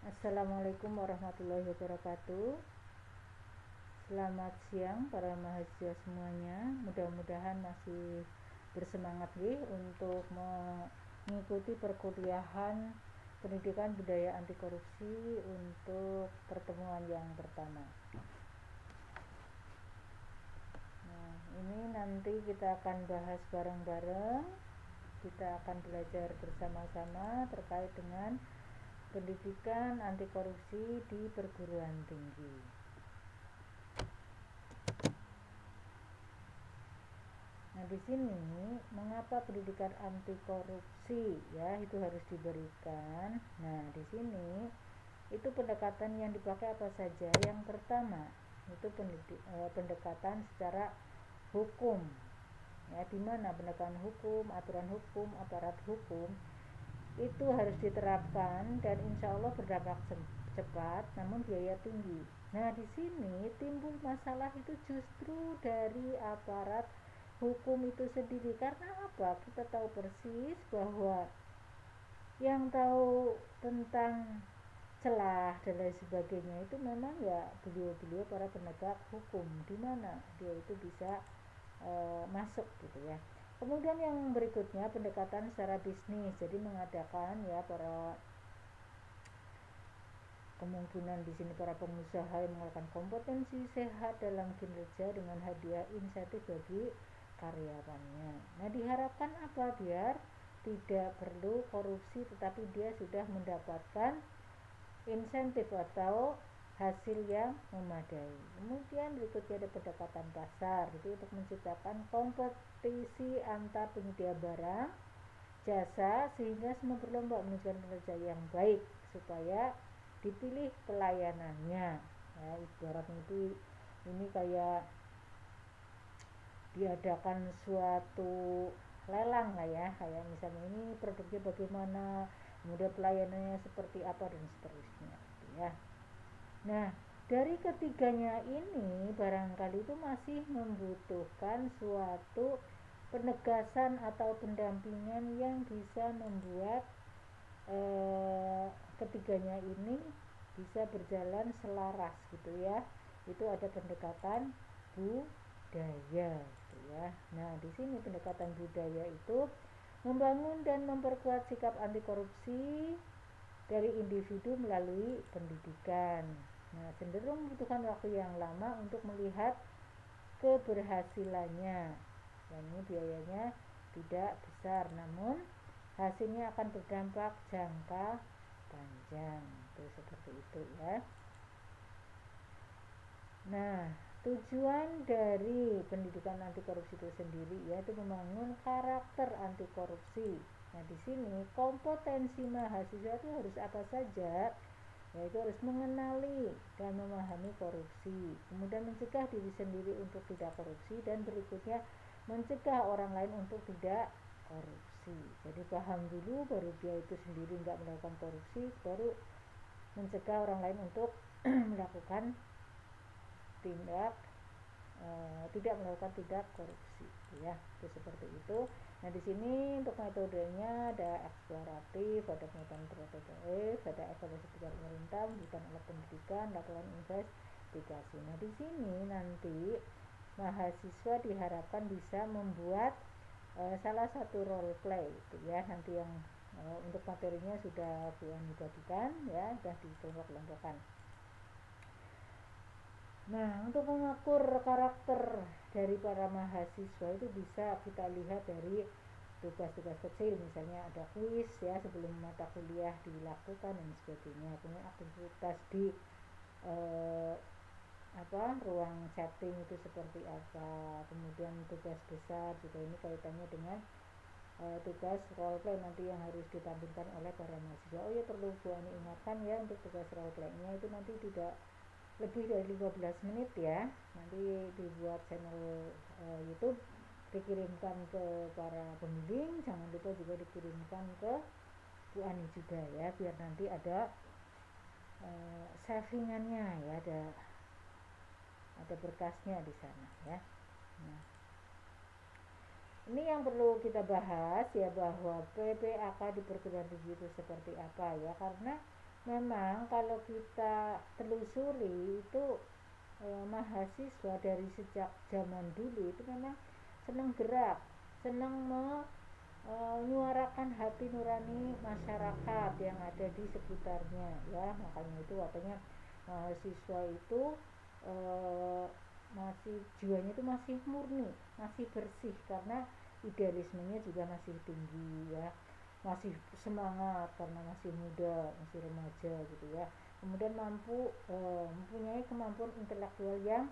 Assalamualaikum warahmatullahi wabarakatuh. Selamat siang para mahasiswa semuanya. Mudah-mudahan masih bersemangat untuk mengikuti perkuliahan pendidikan budaya anti korupsi untuk pertemuan yang pertama. Nah, ini nanti kita akan bahas bareng-bareng. Kita akan belajar bersama-sama terkait dengan pendidikan anti korupsi di perguruan tinggi. Nah, di sini mengapa pendidikan anti korupsi ya itu harus diberikan. Nah, di sini itu pendekatan yang dipakai apa saja? Yang pertama, itu pendekatan secara hukum. Ya, di mana pendekatan hukum, aturan hukum, aparat hukum itu harus diterapkan dan insya Allah berdampak cepat namun biaya tinggi. Nah, di sini timbul masalah itu justru dari aparat hukum itu sendiri. Karena apa? Kita tahu persis bahwa yang tahu tentang celah dan lain sebagainya itu memang ya beliau-beliau para penegak hukum, di mana dia itu bisa masuk gitu ya. Kemudian yang berikutnya pendekatan secara bisnis, jadi mengadakan ya para kemungkinan di sini para pengusaha yang melakukan kompetensi sehat dalam kinerja dengan hadiah insentif bagi karyawannya. Nah, diharapkan apa? Biar tidak perlu korupsi tetapi dia sudah mendapatkan insentif atau hasil yang memadai. Kemudian berikutnya ada pendekatan pasar, itu untuk menciptakan kompetisi antar penyedia barang jasa sehingga semua berlomba menunjukkan kinerja yang baik supaya dipilih pelayanannya. Ya, ibaratnya itu ini kayak diadakan suatu lelang lah ya, kayak misalnya ini produknya bagaimana, kemudian pelayanannya seperti apa dan seterusnya gitu ya. Nah, dari ketiganya ini barangkali itu masih membutuhkan suatu penegasan atau pendampingan yang bisa membuat ketiganya ini bisa berjalan selaras gitu ya. Itu ada pendekatan budaya gitu ya. Nah, di sini pendekatan budaya itu membangun dan memperkuat sikap anti korupsi dari individu melalui pendidikan. Nah, cenderung membutuhkan waktu yang lama untuk melihat keberhasilannya. Dan ini biayanya tidak besar, namun hasilnya akan berdampak jangka panjang. Itu seperti itu ya. Nah, tujuan dari pendidikan anti korupsi itu sendiri yaitu membangun karakter anti korupsi. Nah, di sini kompetensi mahasiswa itu harus apa saja? Yaitu harus mengenali dan memahami korupsi, kemudian mencegah diri sendiri untuk tidak korupsi, dan berikutnya mencegah orang lain untuk tidak korupsi. Jadi paham dulu baru dia itu sendiri nggak melakukan korupsi, baru mencegah orang lain untuk melakukan tidak melakukan tindak korupsi ya. Itu seperti itu. Nah, di sini untuk metodenya ada eksploratif, ada pengetahuan prototipe, ada evaluasi tingkat pemerintah, bukan alat pendidikan, laporan investigasi. Nah, di sini nanti mahasiswa diharapkan bisa membuat salah satu role play itu ya, nanti yang untuk materinya sudah dibagikan ya, sudah dikelompok-kelompokkan. Nah, untuk mengukur karakter dari para mahasiswa itu bisa kita lihat dari tugas-tugas kecil, misalnya ada kuis ya sebelum mata kuliah dilakukan dan sebagainya. Kemudian aktivitas di ruang chatting itu seperti apa. Kemudian tugas besar juga ini kaitannya dengan tugas role play nanti yang harus ditampilkan oleh para mahasiswa. Oh ya, perlu Bu Ani ingatkan ya, untuk tugas role play-nya itu nanti tidak lebih dari 15 menit ya. Nanti dibuat channel YouTube, dikirimkan ke para pembimbing, jangan lupa juga dikirimkan ke Bu Ani juga ya, biar nanti ada savingannya ya, ada berkasnya di sana ya. Nah, ini yang perlu kita bahas ya, bahwa PPAK di perguruan tinggi itu seperti apa ya, karena memang kalau kita telusuri itu mahasiswa dari sejak zaman dulu itu memang senang gerak, senang menyuarakan hati nurani masyarakat yang ada di sekitarnya, ya. Makanya itu katanya mahasiswa itu eh, masih jiwanya itu masih murni, masih bersih karena idealismenya juga masih tinggi, ya, masih semangat karena masih muda, masih remaja gitu, ya. Kemudian mempunyai kemampuan intelektual yang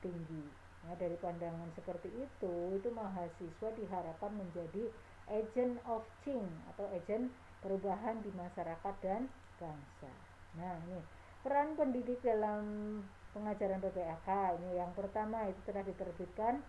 tinggi. Nah, dari pandangan seperti itu mahasiswa diharapkan menjadi agent of change atau agent perubahan di masyarakat dan bangsa. Nah, ini peran pendidik dalam pengajaran PPAK. Ini yang pertama, itu telah diterbitkan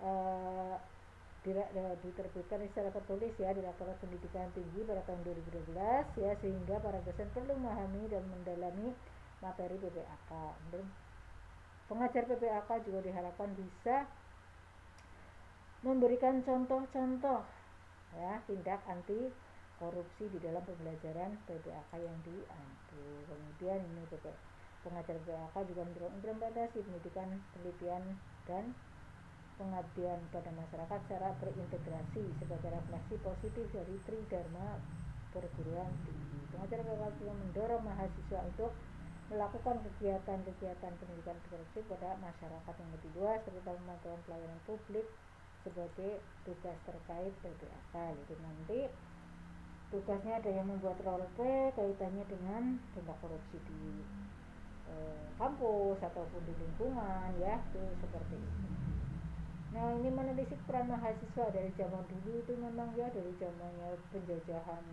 eh, diterbitkan secara tertulis, ya, Direktorat Pendidikan Tinggi pada tahun 2012, ya, sehingga para dosen perlu memahami dan mendalami materi PPAK. Pengajar PPAK juga diharapkan bisa memberikan contoh-contoh, ya, tindak anti korupsi di dalam pembelajaran PPAK yang diampu. Kemudian ini pengajar PPAK juga mendorong implementasi pendidikan, penelitian, dan pengabdian pada masyarakat secara berintegrasi sebagai refleksi positif dari Tridharma perguruan tinggi. Pengajar PPAK juga mendorong mahasiswa untuk melakukan kegiatan-kegiatan pendidikan integratif pada masyarakat yang lebih luas serta pemantauan pelayanan publik sebagai tugas terkait PPAK. Itu nanti tugasnya ada yang membuat role play kaitannya dengan tindak korupsi di kampus ataupun di lingkungan, ya, itu seperti itu. Nah, ini menelisik peran mahasiswa dari zaman dulu itu memang, ya, dari zamannya penjajahan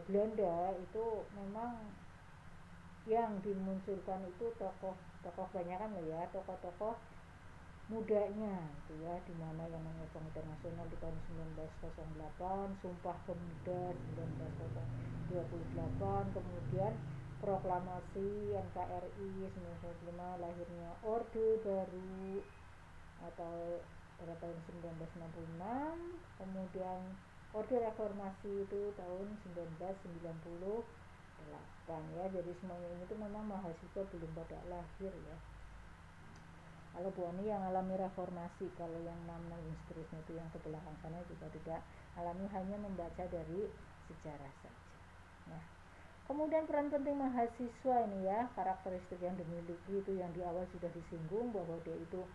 Belanda itu memang yang dimunculkan itu tokoh banyak kan, ya, tokoh-tokoh mudanya itu, ya, di mana yang namanya Pemuda Nasional di tahun 1908, Sumpah Pemuda 1928, kemudian proklamasi NKRI 1945, lahirnya Orde Baru atau pada tahun 1966, kemudian Orde Reformasi itu tahun 1998, ya. Jadi semuanya ini tuh memang mahasiswa belum pada lahir, ya. Kalau Bu Ani yang alami reformasi, kalau yang 6 seterusnya itu yang ke belakang sana juga tidak alami, hanya membaca dari sejarah saja. Nah, kemudian peran penting mahasiswa ini, ya, karakteristik yang dimiliki itu yang di awal sudah disinggung bahwa dia itu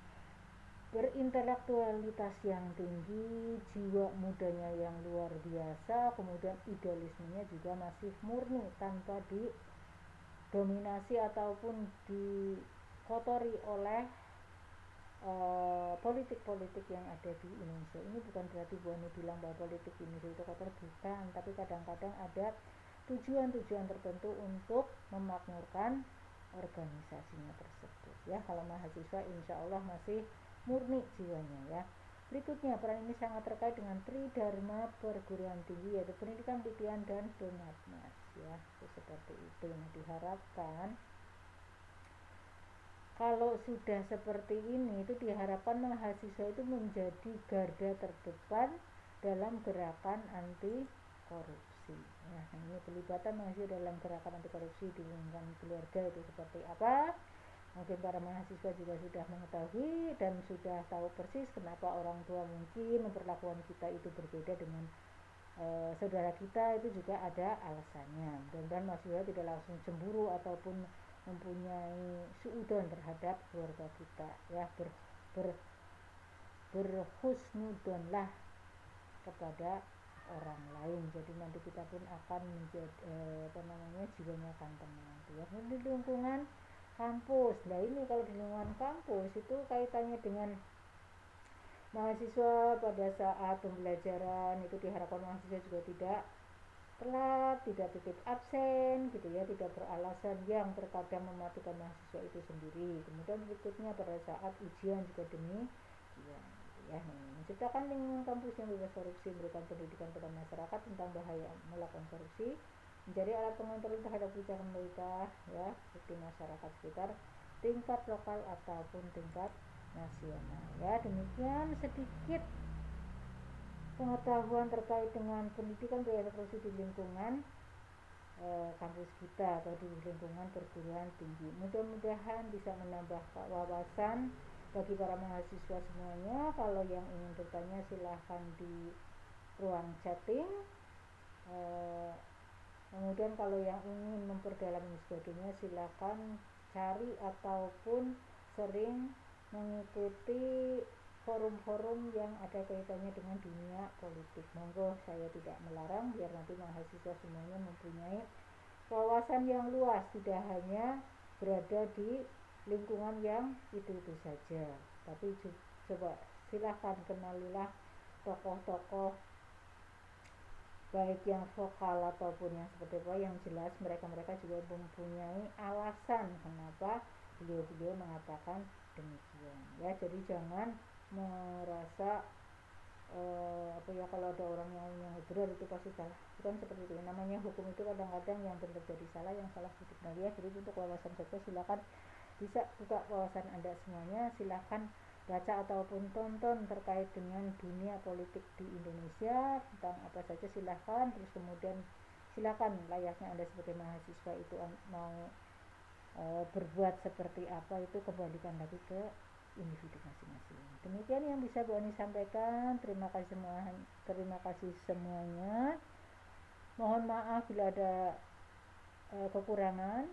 berintelektualitas yang tinggi, jiwa mudanya yang luar biasa, kemudian idealismenya juga masih murni tanpa didominasi ataupun dikotori oleh politik-politik yang ada di Indonesia. Ini bukan berarti Bu Ani bilang bahwa politik di Indonesia itu kotor, bukan, tapi kadang-kadang ada tujuan-tujuan tertentu untuk memakmurkan organisasinya tersebut, ya. Kalau mahasiswa insya Allah masih murni jiwanya, ya. Berikutnya, peran ini sangat terkait dengan Tridharma perguruan tinggi, yaitu pendidikan, penelitian, dan donatmas, ya. Itu seperti itu. Nah, diharapkan kalau sudah seperti ini itu diharapkan mahasiswa itu menjadi garda terdepan dalam gerakan anti korupsi. Nah, ini pelibatan mahasiswa dalam gerakan anti korupsi di lingkungan keluarga itu seperti apa? Mungkin para mahasiswa juga sudah mengetahui dan sudah tahu persis kenapa orang tua mungkin memperlakukan kita itu berbeda dengan saudara kita, itu juga ada alasannya. Dan mahasiswa tidak langsung cemburu ataupun mempunyai suudzon terhadap keluarga kita, ya, berhusnudonlah kepada orang lain. Jadi nanti kita pun akan menjadi jiwanya akan tenang, ya. Di lingkungan kampus, nah ini kalau di lingkungan kampus itu kaitannya dengan mahasiswa pada saat pembelajaran itu diharapkan mahasiswa juga tidak telat, tidak titip absen gitu, ya, tidak beralasan yang terkadang mematikan mahasiswa itu sendiri. Kemudian berikutnya pada saat ujian juga demikian, gitu, ya. Menciptakan lingkungan kampus yang bebas korupsi, memberikan pendidikan kepada masyarakat tentang bahaya melakukan korupsi, menjadi alat pengontrol terhadap kebijakan pemerintah, ya, di masyarakat sekitar tingkat lokal ataupun tingkat nasional, ya. Demikian sedikit pengetahuan terkait dengan pendidikan budaya korupsi di lingkungan kampus kita atau di lingkungan perguruan tinggi. Mudah-mudahan bisa menambah wawasan bagi para mahasiswa semuanya. Kalau yang ingin bertanya silahkan di ruang chatting. Kemudian kalau yang ingin memperdalam dan sebagainya silakan cari ataupun sering mengikuti forum-forum yang ada kaitannya dengan dunia politik. Monggo, saya tidak melarang biar nanti mahasiswa semuanya mempunyai wawasan yang luas, tidak hanya berada di lingkungan yang itu-itu saja, tapi coba silahkan kenalilah tokoh-tokoh baik yang vokal ataupun yang seperti apa, yang jelas mereka juga mempunyai alasan kenapa beliau-beliau mengatakan demikian ya. Jadi jangan merasa kalau ada orang yang benar itu pasti salah, bukan seperti itu. Namanya hukum itu kadang-kadang yang benar jadi salah, yang salah jadi benar ya. Jadi untuk wawasan saja silakan bisa buka wawasan Anda semuanya, silakan baca ataupun tonton terkait dengan dunia politik di Indonesia tentang apa saja silakan. Terus kemudian silakan layaknya Anda sebagai mahasiswa itu mau berbuat seperti apa itu kembalikan lagi ke individu masing-masing. Demikian yang bisa Bu Ani sampaikan. Terima kasih semuanya. Mohon maaf bila ada kekurangan.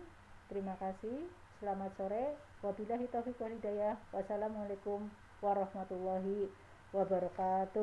Terima kasih. Selamat sore. Wabillahi taufiq wal hidayah. Wassalamualaikum warahmatullahi wabarakatuh.